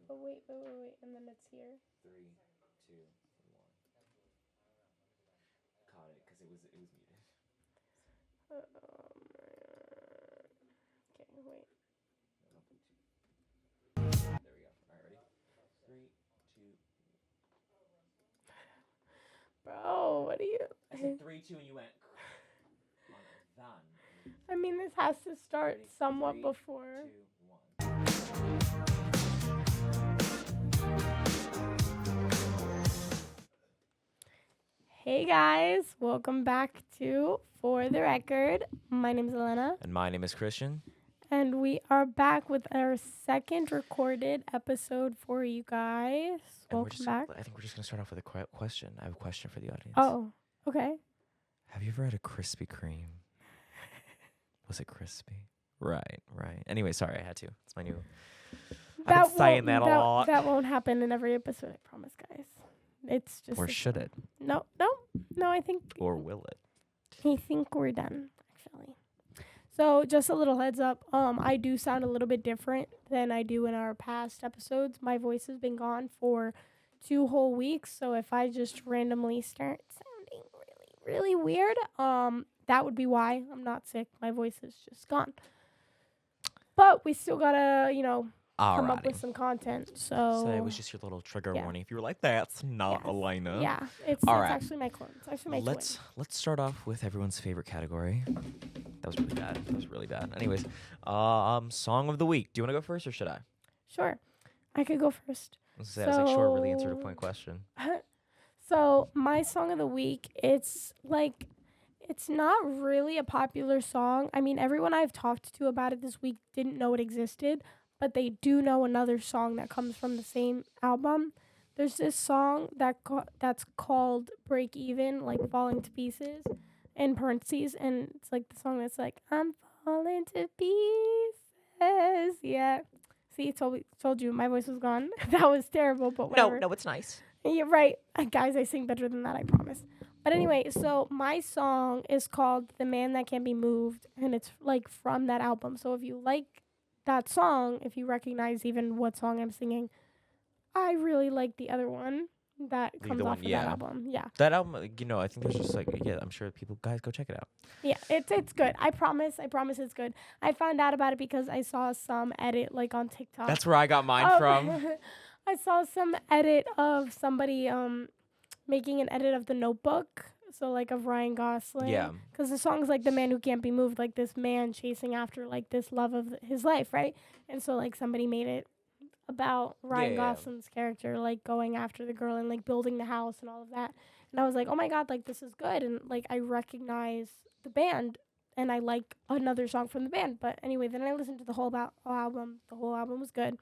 Oh, wait. And then it's here. 3, 2, 1. Caught it because it was muted. Okay, wait. There we go. All right, ready? 3, 2. Bro, what are you? I said 3, 2, and you went on a I mean, this has to start Ready? somewhat 3, before. 2, 1. Hey guys, welcome back to For the Record. My name is Elena, And my name is Christian. and we are back with our second recorded episode for you guys. And Welcome back. I think we're just gonna start off with a question. I have a question for the audience. Oh, okay. Have you ever had a Krispy Kreme? Was it crispy? Right. Anyway, sorry, I had to. It's my new. I've been saying that a lot. That won't happen in every episode, I promise, guys. It's just. Or should it? No. I think. Or will it? I think we're done, actually. So just a little heads up. I do sound a little bit different than I do in our past episodes. My voice has been gone for 2 whole weeks, so if I just randomly start sounding really weird, that would be why. I'm not sick. My voice is just gone. But we still gotta, come up with some content. So it was just your little trigger warning. If you were like, that's not Elena. Yeah, it's right. actually my clone. It's actually my Let's start off with everyone's favorite category. That was really bad. Anyways, song of the week. Do you want to go first or should I? Sure. I could go first. I was like, short, really answer to point question. So my song of the week, it's not really a popular song. I mean, everyone I've talked to about it this week didn't know it existed, but they do know another song that comes from the same album. There's this song that's called Break Even, like Falling to Pieces, in parentheses, and it's like the song that's like, I'm falling to pieces. Yeah. See, told you my voice was gone. That was terrible, but whatever. No, it's nice. You're right. Guys, I sing better than that, I promise. But anyway, so my song is called The Man That Can't Be Moved, and it's like from that album. So if you like that song, if you recognize even what song I'm singing, I really like the other one that comes off of that album. Yeah. That album, I think there's just I'm sure guys go check it out. Yeah, it's good. I promise it's good. I found out about it because I saw some edit like on TikTok. That's where I got mine from. I saw some edit of somebody making an edit of The Notebook. So, like, of Ryan Gosling. Yeah. Because the song's, like, The Man Who Can't Be Moved. Like, this man chasing after, like, this love of his life, right? And so, like, somebody made it about Ryan Gosling's character, like, going after the girl and, like, building the house and all of that. And I was like, oh, my God, like, this is good. And, like, I recognize the band. And I like another song from the band. But anyway, then I listened to the whole album. The whole album was good.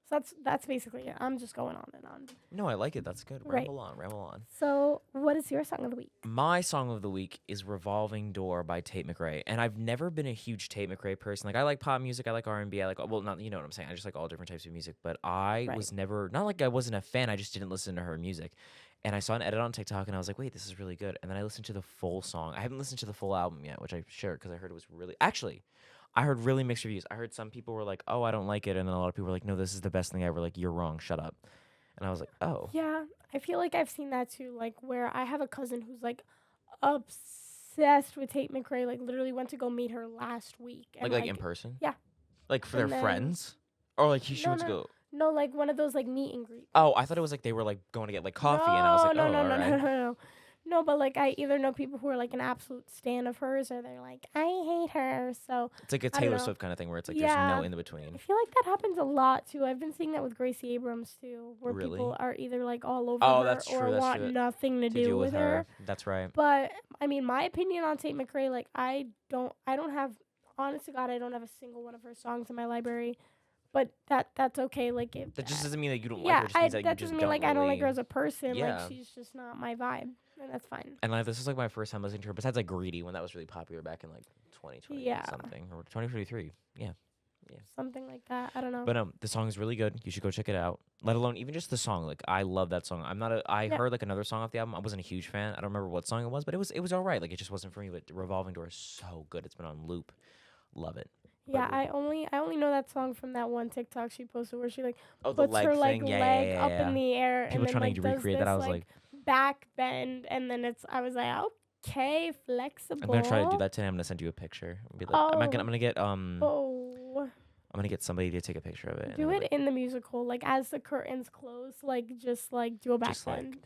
So that's basically it. I'm just going on and on. No, I like it. That's good. Right. Ramble on. So, what is your song of the week? My song of the week is "Revolving Door" by Tate McRae, and I've never been a huge Tate McRae person. Like, I like pop music, I like R&B, I like not you know what I'm saying. I just like all different types of music, but I was never not like I wasn't a fan. I just didn't listen to her music, and I saw an edit on TikTok, and I was like, wait, this is really good. And then I listened to the full song. I haven't listened to the full album yet, which I shared because I heard it was really actually. I heard really mixed reviews. I heard some people were like, oh, I don't like it. And then a lot of people were like, no, this is the best thing ever. Like, you're wrong. Shut up. And I was like, oh. Yeah, I feel like I've seen that too. Like, where I have a cousin who's, like, obsessed with Tate McRae. Like, literally went to go meet her last week. And like in person? Yeah. Like, for their friends? Or, like, she went to go... No, like, one of those, like, meet and greet. Oh, I thought it was, like, they were, like, going to get, like, coffee. And I was like, all right. No. No, but, like, I either know people who are, like, an absolute stan of hers or they're like, I hate her, so... It's like a Taylor Swift kind of thing where it's like there's no in-between. I feel like that happens a lot, too. I've been seeing that with Gracie Abrams, too, where people are either, like, all over her or want nothing to do with her. That's right. But, I mean, my opinion on Tate McRae, like, I don't have... Honest to God, I don't have a single one of her songs in my library. But that's okay. Like that just doesn't mean that you don't like her. Just means that you just doesn't mean like I don't like her as a person. Yeah. Like she's just not my vibe, and that's fine. And this is like my first time listening to her. Besides like "Greedy" when that was really popular back in like 2020 something or 2023. Yeah. Something like that. I don't know. But the song is really good. You should go check it out. Let alone even just the song. Like I love that song. I heard like another song off the album. I wasn't a huge fan. I don't remember what song it was, but it was all right. Like it just wasn't for me. But "Revolving Door" is so good. It's been on loop. Love it. Yeah, But I only know that song from that one TikTok she posted where she like oh, the puts leg her like thing. Yeah, yeah, leg yeah, up in yeah. the air People and then trying like to does recreate that. I this was like like, back bend and then I'm okay, I'm gonna try to do flexible. that today. I'm gonna send you a picture. And be like, I'm Oh, gonna get oh. I'm gonna get somebody to take a picture of it, and Do then it like in the musical, like as the curtains close, like just like do a back just like, bend.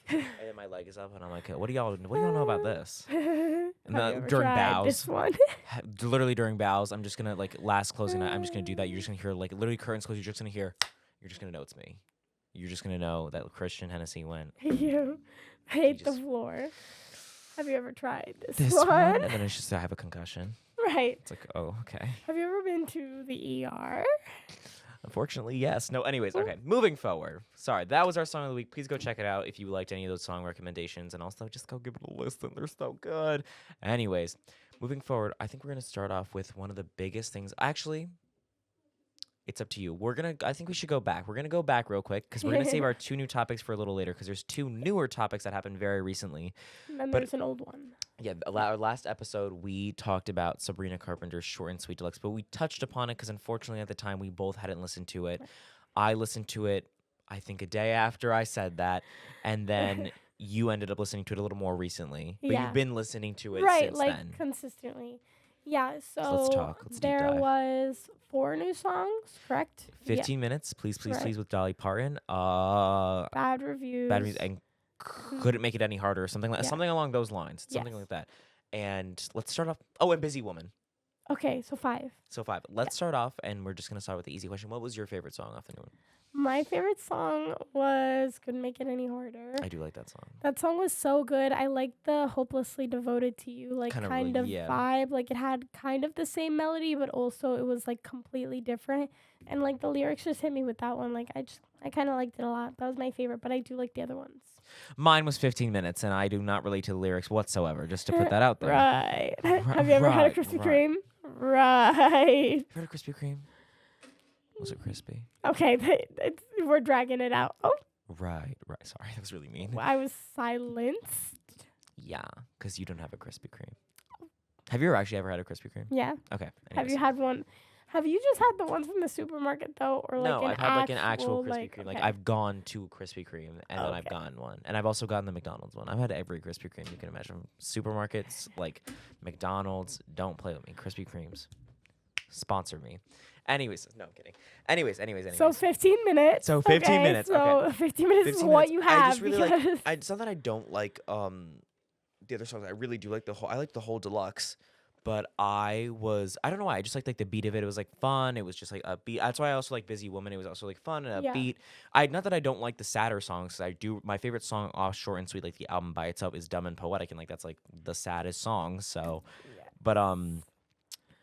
and then my leg is up, and I'm like, what do y'all know about this? And Have you ever during tried bows, this one? literally during bows, I'm just gonna like last closing night. I'm just gonna do that. You're just gonna hear like literally curtains close. You're just gonna know it's me. You're just gonna know that Christian Hennessy went. You hate the just- floor. Have you ever tried This one? one, and then it's just I have a concussion. Right. It's like, oh, okay. Have you ever been to the ER? Unfortunately, yes. No, anyways, okay. Moving forward. Sorry, that was our song of the week. Please go check it out if you liked any of those song recommendations. And also just go give it a listen. They're so good. Anyways, moving forward, I think we're going to start off with one of the biggest things. Actually, it's up to you. I think we should go back. We're going to go back real quick because we're going to save our 2 new topics for a little later because there's 2 newer topics that happened very recently. And then But- there's an old one. Yeah, our last episode, we talked about Sabrina Carpenter's Short and Sweet Deluxe, but we touched upon it because unfortunately at the time we both hadn't listened to it. I listened to it, I think, a day after I said that, and then you ended up listening to it a little more recently. But Yeah. you've been listening to it Right, since like then. consistently. Yeah, so let's talk. Let's deep there dive. was 4 new songs, correct? 15 minutes, please, Right. please, with Dolly Parton. Bad reviews. Bad music, and couldn't make it any harder, or something like Yeah. something along those lines, something Yes. like that. And let's start off. Oh, and Busy Woman. Okay, so 5. So 5. Let's start off, and we're just gonna start with the easy question. What was your favorite song off the new one? My favorite song was Couldn't Make It Any Harder. I do like that song. That song was so good. I liked the Hopelessly Devoted to You like Kinda kind really- of yeah. vibe. Like it had kind of the same melody, but also it was like completely different. And like the lyrics just hit me with that one. Like I kind of liked it a lot. That was my favorite, but I do like the other ones. Mine was 15 minutes, and I do not relate to the lyrics whatsoever, just to put that out there. Right. Have you ever had a right, Krispy right. Kreme? Right. You heard of Krispy Kreme? Was it crispy? Okay, we're dragging it out. Oh, Right. Sorry, that was really mean. I was silenced. Yeah, because you don't have a Krispy Kreme. Have you actually ever had a Krispy Kreme? Yeah. Okay. Have you anyways. had one? Have you just had the ones from the supermarket though, or like No, an I've had like an actual Krispy like, Kreme. Like okay. I've gone to Krispy Kreme and then I've Okay. gotten one, and I've also gotten the McDonald's one. I've had every Krispy Kreme you can imagine. Supermarkets like McDonald's, don't play with me. Krispy Kremes, sponsor me. Anyways, no I'm kidding. Anyways. So 15 minutes. So 15 minutes, So okay. 15 minutes is 15 what minutes. you have. I just really like. because- It's not that I don't like the other songs. I really do like the whole. I like the whole deluxe, but I don't know why. I just like the beat of it. It was like fun. It was just like a beat. That's why I also like Busy Woman. It was also like fun and a Yeah. beat. Not that I don't like the sadder songs. 'Cause I do. My favorite song off Short and Sweet, like the album by itself, is Dumb and Poetic, and like that's like the saddest song. So, Yeah. but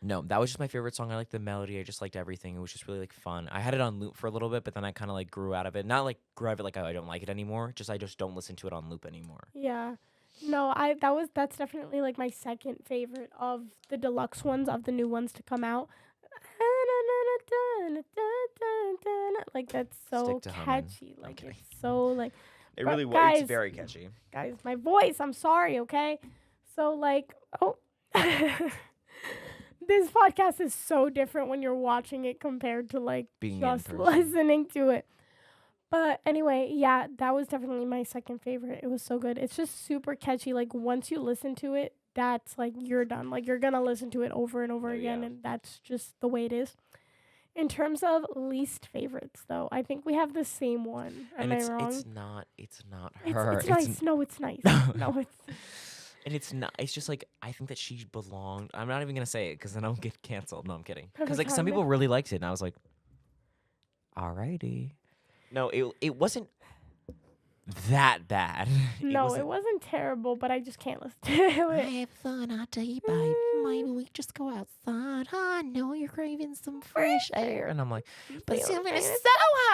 no, that was just my favorite song. I liked the melody. I just liked everything. It was just really like fun. I had it on loop for a little bit, but then I kind of like grew out of it. Not like grew out of it like I don't like it anymore. I just don't listen to it on loop anymore. Yeah. No, that's definitely like my second favorite of the deluxe ones, of the new ones to come out. Like that's so Stick to humming. catchy. Like kidding. it's so like It But really was. guys- It's very catchy. guys, my voice, I'm sorry, okay? So like this podcast is so different when you're watching it compared to like Being in just person. listening to it. But anyway, yeah, that was definitely my second favorite. It was so good. It's just super catchy. Like once you listen to it, that's like you're done. Like you're gonna listen to it over and over Oh, again, yeah. and that's just the way it is. In terms of least favorites, though, I think we have the same one. Am And I wrong? it's not her. It's nice. No, it's nice. No, it's And it's not. It's just like I think that she belonged. I'm not even gonna say it because then I'll get canceled. No, I'm kidding. Every Because like some time people really liked it, and I was like, alrighty. No, it wasn't that bad. no, it wasn't terrible, but I just can't listen to it. have fun out day, babe. Maybe we just go outside. I know you're craving some fresh air. And I'm like, But Feel Sylvan is it. so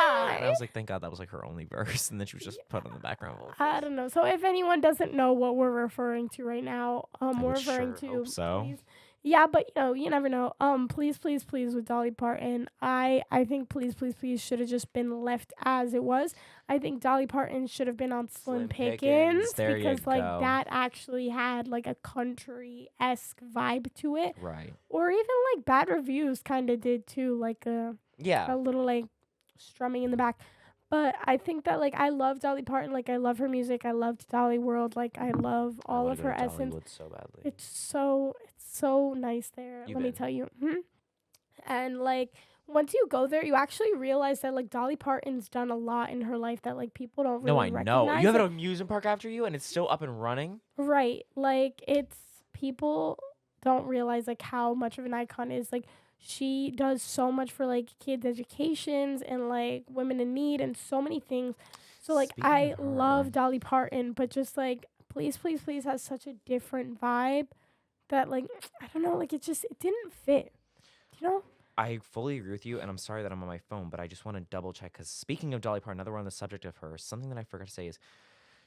and I high. was like, thank God that was like her only verse, and then she was just put on the background. vocals. I don't know. So if anyone doesn't know what we're referring to right now, we're would referring sure to hope so. Yeah, but you never know. Please, please, please with Dolly Parton. I think please, please, please should have just been left as it was. I think Dolly Parton should have been on Slim Slim Pickens Pickens, there you because like go. that actually had like a country-esque vibe to it. Right. Or even like Bad Reviews kind of did too, like a Yeah. little like strumming in the back. But I think that like I love Dolly Parton, like I love her music. I loved Dolly World, like I love I all wanna of go her to essence. Dollywood so badly. It's so nice there. You Let me been? tell you. And like once you go there, you actually realize that like Dolly Parton's done a lot in her life that like people don't No, really I recognize. know. You have Like, an amusement park after you, and it's still up and running. right. Like it's people don't realize like how much of an icon is. Like she does so much for like kids' educations and like women in need and so many things. So like Speaking I of her- love Dolly Parton, but just like please, please, please has such a different vibe that like I don't know, like it didn't fit. You know? I fully agree with you, and I'm sorry that I'm on my phone, but I just want to double check because speaking of Dolly Parton, another one on the subject of her, something that I forgot to say is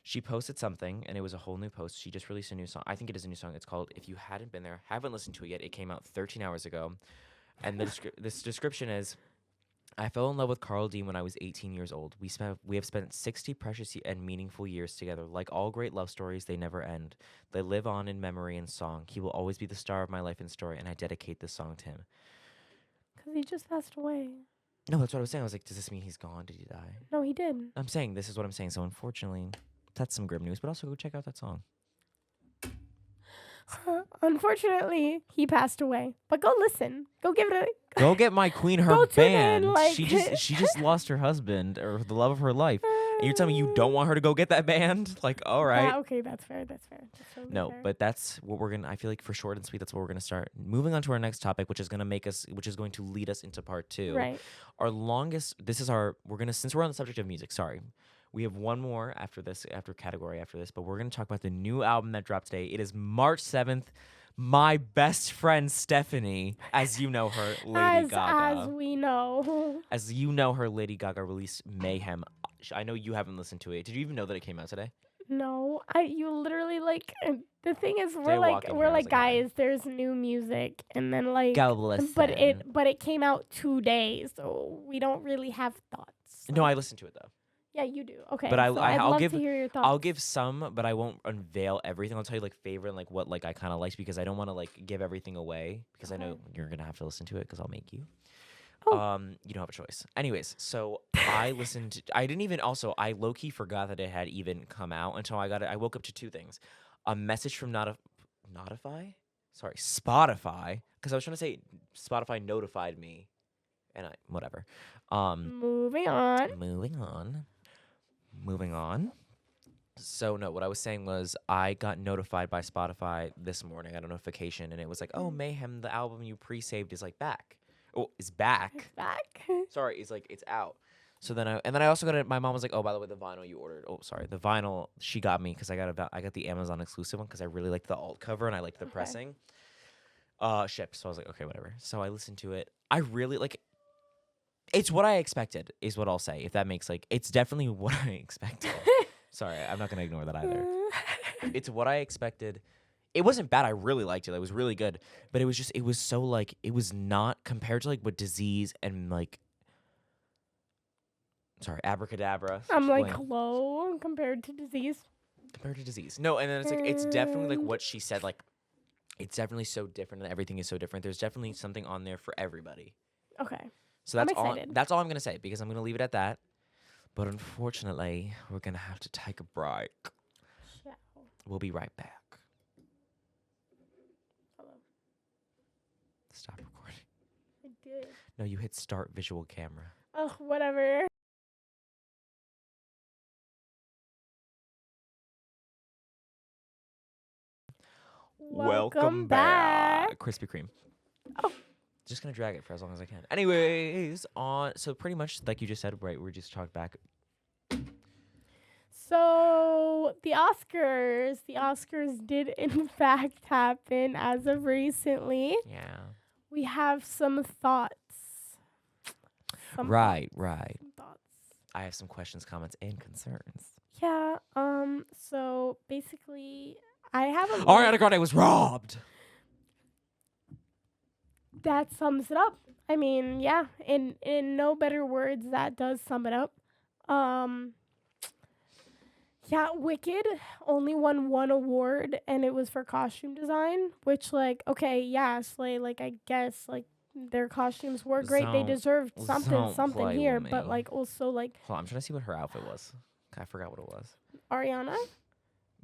she posted something, and it was a whole new post. She just released a new song. I think it is a new song. It's called "If You Hadn't Been There." Haven't listened to it yet. It came out 13 hours ago, and this description is. I fell in love with Carl Dean when I was 18 years old. We have spent 60 precious and meaningful years together. Like all great love stories, they never end. They live on in memory and song. He will always be the star of my life and story, and I dedicate this song to him. Because he just passed away. No, that's what I was saying. I was like, does this mean he's gone? Did he die? No, he did. I'm saying this is what I'm saying. So unfortunately, that's some grim news. But also go check out that song. Unfortunately, he passed away. But go listen. Go give it a Go get my queen her Go tune in, band. like- she just lost her husband or the love of her life. And you're telling me you don't want her to go get that band? Like, all right. Yeah, okay, that's fair. That's totally No, fair. but that's what we're gonna. I feel like for short and sweet, that's what we're gonna start. Moving on to our next topic, which is going to lead us into part 2. right. Our longest. This is our. We're gonna since we're on the subject of music. Sorry, we have one more after this, category after this, but we're gonna talk about the new album that dropped today. It is March 7th. My best friend Stephanie, as you know her, Lady Gaga. As we know. As you know her, Lady Gaga released Mayhem. I know you haven't listened to it. Did you even know that it came out today? No, you literally like the thing is Today we're walking like here, I was like, hi. guys, there's new music and then like Go listen. but it came out today, so we don't really have thoughts. No, I listened to it though. Yeah, you do. Okay. But so I'd I'll love give- to hear your thoughts. I'll give some, but I won't unveil everything. I'll tell you like favorite and like what like I kind of liked because I don't want to like give everything away because I know Okay. you're gonna have to listen to it because I'll make you. Oh. You don't have a choice. Anyways, so I listened. I didn't even. Also, I low key forgot that it had even come out until I got it. I woke up to two things: a message from Spotify, because I was trying to say Spotify notified me, and whatever. Moving on. Moving on. So no, what I was saying was I got notified by Spotify this morning. I got a notification, and it was like, "Oh, Mayhem, the album you pre-saved is like back. Oh, is back. Back. Sorry, it's out." So then I also got it. My mom was like, "Oh, by the way, the vinyl you ordered. Oh, sorry, the vinyl she got me because I got the Amazon exclusive one because I really liked the alt cover and I liked the Okay. pressing. Shipped. So I was like, okay, whatever. So I listened to it. I really like. It's what I expected, is what I'll say. If that makes it's definitely what I expected. Sorry, I'm not gonna ignore that either. It's what I expected. It wasn't bad. I really liked it. It was really good. But it was so like it was not compared to like what Disease and like. Sorry, Abracadabra. I'm like explain. low compared to Disease. Compared to Disease. No, and then it's like it's definitely like what she said. Like, it's definitely so different, and everything is so different. There's definitely something on there for everybody. Okay. So I'm that's all. excited. That's all I'm gonna say because I'm gonna leave it at that. But unfortunately, we're gonna have to take a break. Yeah. We'll be right back. Hello. Stop recording. I did. No, you hit start visual camera. Oh, whatever. Welcome back. Krispy Kreme. Oh. Just gonna drag it for as long as I can. Anyways, so pretty much like you just said, right? We're just talked back. So the Oscars did in fact happen as of recently. Yeah. We have some thoughts. Right. Some thoughts. I have some questions, comments, and concerns. Yeah. So basically, I have a. Ariana Grande was robbed. that sums it up. I mean, yeah, in no better words, that does sum it up. Um, yeah, Wicked only won one award, and it was for costume design. Which, like, okay, yeah, Slay. Like, I guess, like, their costumes were great. They Don't- deserved something, don't something play here. with But me. like, also like Hold on, I'm trying to see what her outfit was. I forgot what it was. Ariana.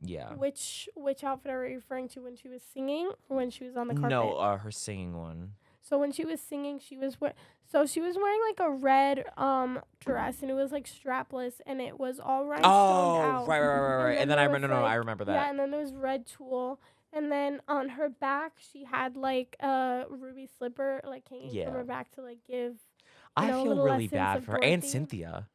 Yeah. Which outfit are you referring to, when she was singing or when she was on the carpet? No, her singing one. So when she was singing, she was wearing like a red dress, and it was like strapless, and it was all rhinestoned out. Right. And then I there remember. was, No, like- I remember that. Yeah, and then there was red tulle, and then on her back she had like a ruby slipper like hanging from Yeah. her back to like give. I know, feel little really lessons bad of for her and Dorothy. Cynthia.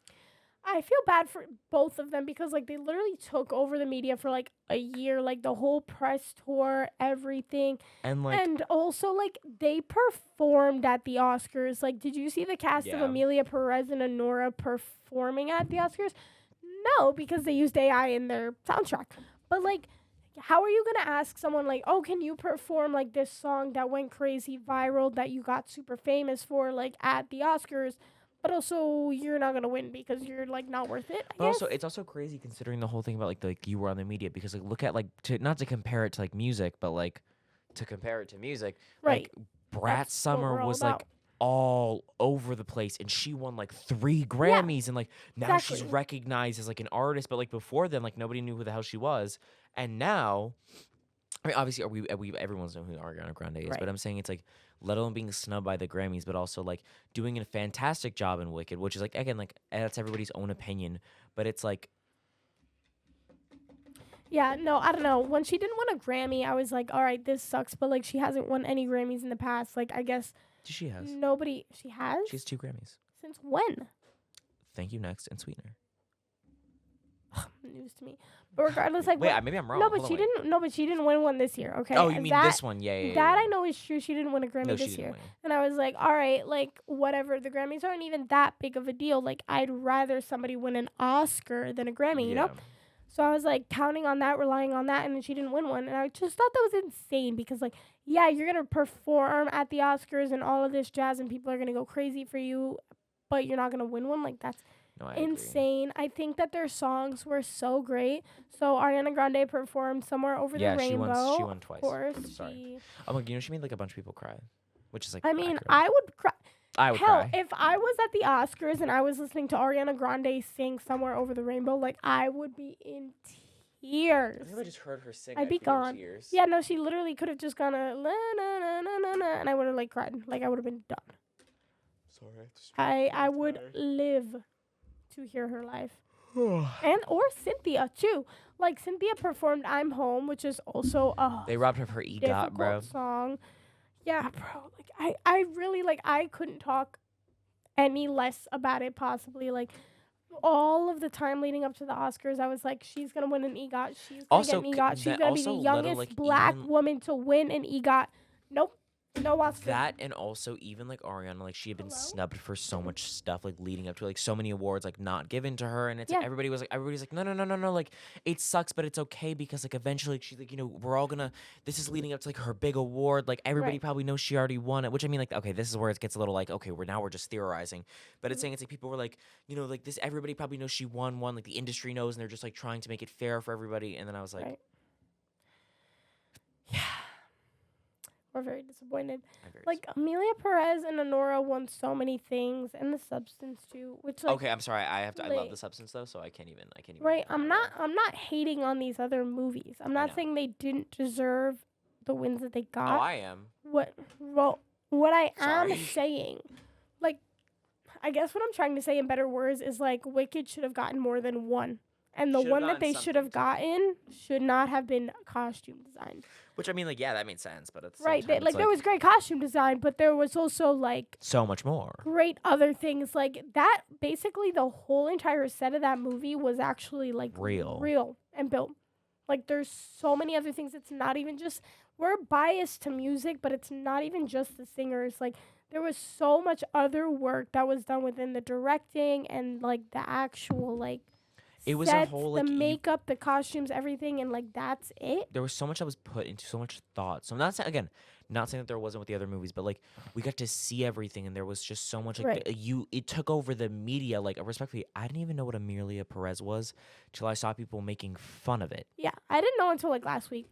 I feel bad for both of them because like they literally took over the media for like a year, like the whole press tour, everything. And like, And also, like, they performed at the Oscars. Like, did you see the cast of Yeah. Amelia Perez and Honora performing at the Oscars? No, because they used AI in their soundtrack. But, like, how are you going to ask someone, like, oh, can you perform, like, this song that went crazy viral that you got super famous for, like, at the Oscars? But also, you're not going to win because you're, like, not worth it, I but guess. also it's also crazy considering the whole thing about like you were on the media because like look at like not to compare it to like music, but like to compare it to music. Right. Like Brat That's what Summer we're all was about. like all over the place and she won like 3 Grammys and like now she's exactly. recognized as like an artist, but like before then like nobody knew who the hell she was. And now I mean obviously everyone's known who Ariana Grande is, Right. but I'm saying it's like let alone being snubbed by the Grammys, but also like doing a fantastic job in Wicked, which is like again like that's everybody's own opinion, but it's like Yeah, no, I don't know. When she didn't win a Grammy, I was like, all right, this sucks. But like, she hasn't won any Grammys in the past. Like, I guess she has. nobody. She has. She has 2 Grammys. Since when? Thank You Next and Sweetener. News to me. But regardless, like, Wait, what- maybe I'm wrong. no, but Hold on, she wait. didn't. No, but she didn't win one this year. Okay. Oh, you And mean that, this one? Yeah. That I know is true. She didn't win a Grammy No, she this didn't year. win. And I was like, all right, like whatever. The Grammys aren't even that big of a deal. Like, I'd rather somebody win an Oscar than a Grammy. You know. So I was like counting on that, relying on that, and then she didn't win one. And I just thought that was insane because, like, yeah, you're going to perform at the Oscars and all of this jazz, and people are going to go crazy for you, but you're not going to win one. Like, that's No, I agree. insane. I think that their songs were so great. So Ariana Grande performed Somewhere Over Yeah, the she won- Rainbow. she won twice. Of course. Sorry. She, Oh, like, you know, she made like a bunch of people cry, which is like. I mean, accurate. I would cry. I would Hell, cry. if I was at the Oscars and I was listening to Ariana Grande sing Somewhere Over the Rainbow, like, I would be in tears. I think if I just heard her sing, I'd be feel gone. tears. Yeah, no, she literally could have just gone a la na na na na na, and I would have like cried. Like, I would have been done. Sorry. I would live to hear her live. And or Cynthia too. Like, Cynthia performed "I'm Home," which is also a They robbed her of her EGOT, bro. difficult song. Yeah, bro. Like, I really like. I couldn't talk any less about it. Possibly, like, all of the time leading up to the Oscars, I was like, she's gonna win an EGOT. She's gonna Also, get an EGOT. She's that gonna be the also let youngest like, black even- woman to win an EGOT. Nope, no Oscar. That and also even like Ariana, like she had been Hello? snubbed for so much stuff, like leading up to like so many awards, like not given to her, and it's Yeah. everybody's like no, like it sucks, but it's okay because like eventually she's like we're all gonna. This is leading up to like her big award, like everybody Right. probably knows she already won it, which I mean like okay, this is where it gets a little like okay, we're just theorizing, but it's Mhm. saying it's like people were like like this everybody probably knows she won one, like the industry knows, and they're just like trying to make it fair for everybody, and then I was like, Right. Yeah, we're very disappointed. I'm very Like, Amelia Perez and Honora won so many things, and The Substance too, which, like, okay, I'm sorry. I love like- the Substance though, so I can't even. right? I'm not hating on these other movies. I'm not know. saying they didn't deserve the wins that they Oh, got. I am. What I am Sorry. saying, like, I guess what I'm trying to say in better words is, like, Wicked should have gotten more than one. And the Should've one that gotten they should have something, gotten should not have been costume design. Which I mean, like, yeah, that made sense, but at the Right. same They, time, like, it's there was great costume design, but there was also, like, so much more. great other things. Like, that, basically, the whole entire set of that movie was actually, like, Real. and built. Like, there's so many other things. It's not even just, we're biased to music, but it's not even just the singers. Like, there was so much other work that was done within the directing and, like, the actual, like, It was a sets, whole, the like, makeup, the costumes, everything, and like that's it. there was so much that was put into so much thought. So I'm not saying, again, not saying that there wasn't with the other movies, but like we got to see everything, and there was just so much like Right. it took over the media. Like respectfully, I didn't even know what Amelia Perez was till I saw people making fun of it. Yeah, I didn't know until like last week,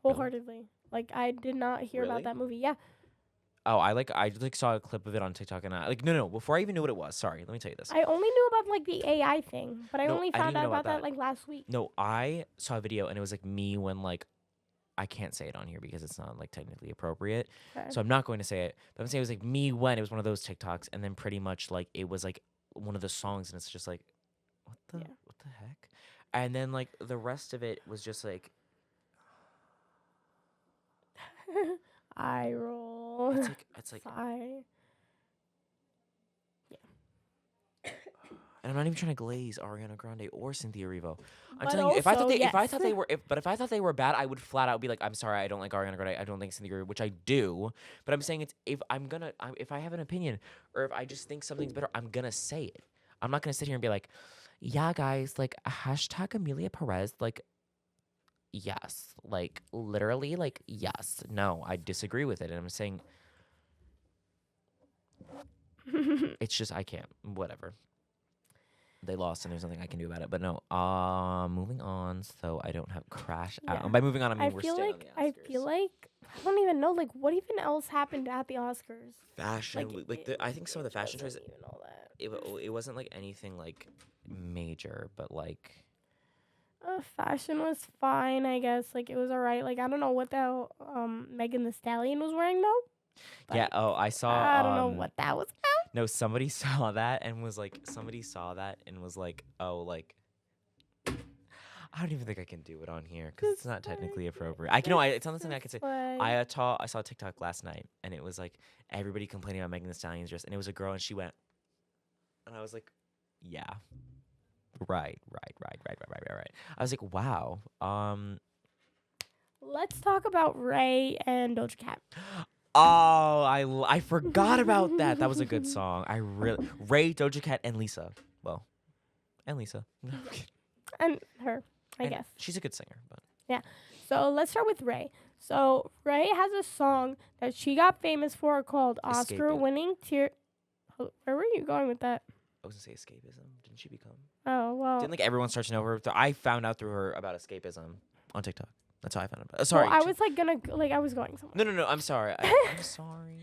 wholeheartedly. Like I did not hear Really? about that movie. Yeah, Oh, I saw a clip of it on TikTok, and I like no, before I even knew what it was. Sorry, let me tell you this. I only knew about like the AI thing, but I No, only I didn't found even out know about about that like last week. No, I saw a video, and it was like me when like I can't say it on here because it's not like technically appropriate. Okay. So I'm not going to say it. But I'm saying it was like me when it was one of those TikToks, and then pretty much like it was like one of the songs, and it's just like, what the Yeah. what the heck? And then like the rest of it was just like Eye roll. it's like Sigh. and I'm not even trying to glaze Ariana Grande or Cynthia Erivo. I'm But telling you, if I thought also, if I yes. thought they were if I thought they were bad, I would flat out be like, I'm sorry, I don't like Ariana Grande, I don't think Cynthia Erivo, which I do. But I'm saying it's if if I have an opinion or if I just think something's better, I'm gonna say it. I'm not gonna sit here and be like, yeah, guys, like hashtag Amelia Perez, like yes, like literally, like yes. No, I disagree with it, and I'm saying it's just I can't. Whatever. They lost, and there's nothing I can do about it. But no, moving on, so I don't have crash out. Yeah. By moving on, I mean I we're feel still like on the Oscars. I don't even know like what even else happened at the Oscars. fashion, I think some of the fashion choices. Even all that. It wasn't like anything like major, but like Fashion was fine, I guess. Like it was alright. Like I don't know what the hell Megan the Stallion was wearing though. yeah. Like, Oh, I saw. I don't know what that was. No, somebody saw that and was like, oh, like. I don't even think I can do it on here because it's not technically appropriate. It's not something I can say. I saw a TikTok last night, and it was like everybody complaining about Megan Thee Stallion's dress, and it was a girl, and she went, and I was like, yeah, right. I was like, wow. Let's talk about Ray and Doja Cat. Oh, I forgot about that. That was a good song. Ray, Doja Cat, and Lisa. Well, and Lisa. And her, I And guess. she's a good singer, but So let's start with Ray. So Ray has a song that she got famous for called Oscar-winning Tear. Where were you going with that? I was gonna say escapism. Didn't she become? Oh well. Didn't like everyone start to know her? I found out through her about escapism on TikTok. That's how I found out. Sorry. Well, I was like gonna I was going somewhere. No. I'm sorry. I'm sorry.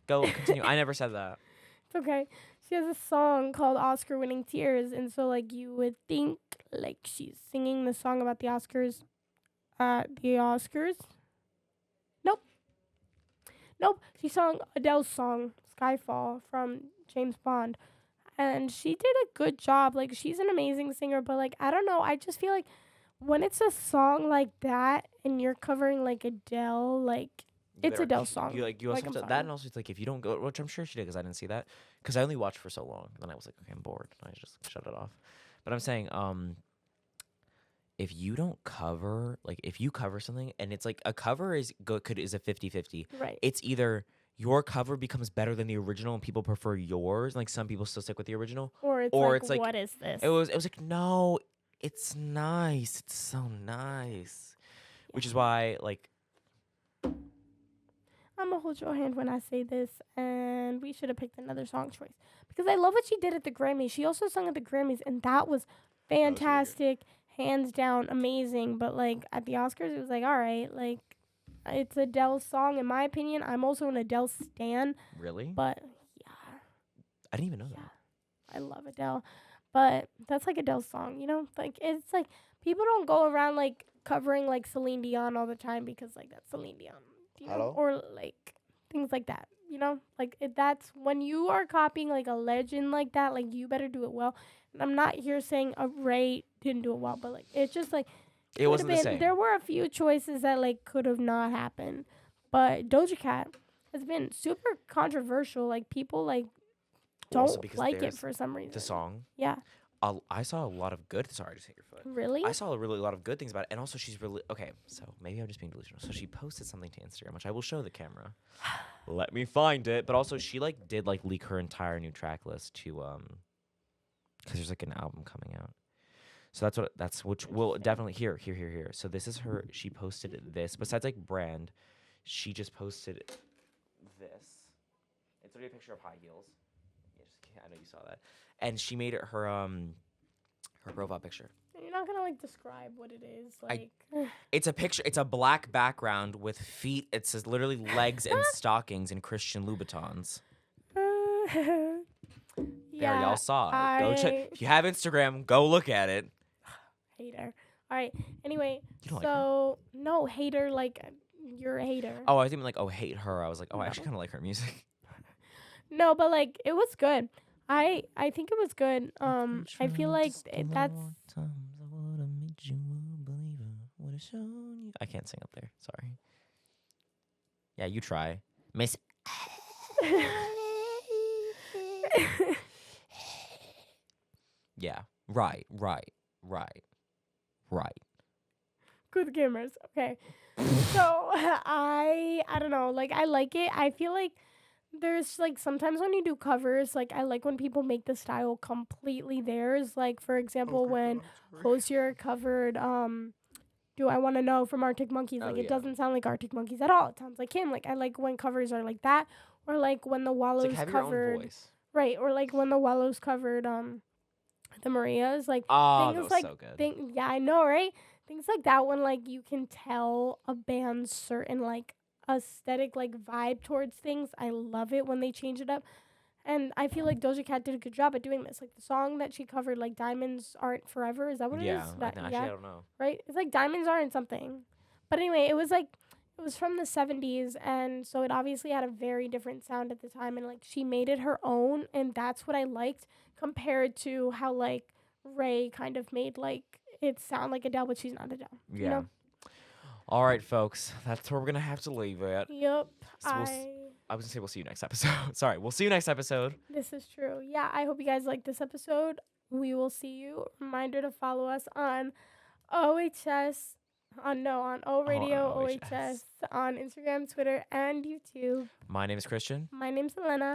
Go continue. I never said that. It's okay. She has a song called Oscar-winning Tears, and so like you would think like she's singing the song about the Oscars. The Oscars. Nope. She sung Adele's song Skyfall from James Bond, and she did a good job. Like she's an amazing singer, but like I don't know. I just feel like when it's a song like that and you're covering like Adele, like it's Adele's song. You also Like, I'm have to, that, sorry. and also it's like if you don't go, which I'm sure she did because I didn't see that because I only watched for so long. Then I was like, okay, I'm bored. And I just shut it off. But I'm saying, if you don't cover, like if you cover something and it's like a cover is a 50-50. Right. It's either your cover becomes better than the original and people prefer yours. Like some people still stick with the original. Or it's like, what is this? It was like, no, it's nice. It's so nice. Which is why, like, I'm gonna hold your hand when I say this, and we should have picked another song choice because I love what she did at the Grammys. She also sung at the Grammys, and that was fantastic, hands down, amazing. But like at the Oscars, it was like, all right, like it's Adele's song. In my opinion, I'm also an Adele stan, really? but yeah, I didn't even know that. I love Adele, but that's like Adele's song, you know? Like it's like people don't go around like covering like Celine Dion all the time because like that's Celine Dion, you know? Hello? Or like things like that, you know? Like that's when you are copying like a legend like that, like you better do it well. And I'm not here saying a Ray didn't do it well, but like it's just like It wasn't the same. There were a few choices that like could have not happened, but Doja Cat has been super controversial. Like people like Also don't because like it there's for some reason. The song. Yeah. I saw a lot of good. Sorry, I just hit your foot. Really? I saw a lot of good things about it, and also she's really okay. So maybe I'm just being delusional. So she posted something to Instagram, which I will show the camera. Let me find it. But also she like did like leak her entire new track list to because there's like an album coming out. So that's which we'll definitely here. So this is her. She posted this. Besides like brand, she just posted this. It's literally a picture of high heels. I know you saw that. And she made it her profile picture. You're not gonna like describe what it is, like. It's a picture. It's a black background with feet. It says literally legs and stockings in Christian Louboutins. There, y'all saw it. Go check. If you have Instagram, go look at it. Hater. All right. Anyway, You don't so no hater. Like you're a hater. Oh, I think like hate her. I was like, I actually kind of like her music. No, but like it was good. I think it was good. I feel like that's. I can't sing up there. Sorry. Yeah, you try, Miss. Yeah. Right. Good gamers. Okay. So I don't know. Like I like it. I feel like there's like sometimes when you do covers, like I like when people make the style completely theirs. Like for example, when Hosier covered Do I Want to Know from Arctic Monkeys. Like it doesn't sound like Arctic Monkeys at all. It sounds like him. Like I like when covers are like that, or like when the Wallows It's like, have covered your own voice. right, or like when the Wallows covered the Marias. Like Oh, things that was like so good. yeah, I know, right? Things like that when like you can tell a band's certain like aesthetic like vibe towards things. I love it when they change it up. And I feel like Doja Cat did a good job at doing this. Like the song that she covered, like Diamonds Aren't Forever. Is that what it is? Yeah. Actually, I Yeah, don't know. right? It's like Diamonds Aren't something. But anyway, it was from the 70s, and so it obviously had a very different sound at the time, and like she made it her own, and that's what I liked compared to how like Ray kind of made like it sound like Adele, but she's not Adele. Yeah. You know? All right, folks. That's where we're gonna have to leave it. Yep. So I was gonna say we'll see you next episode. Sorry, we'll see you next episode. This is true. Yeah, I hope you guys liked this episode. We will see you. Reminder to follow us on OHS, on O Radio, on OHS, on Instagram, Twitter, and YouTube. My name is Christian. My name's Elena.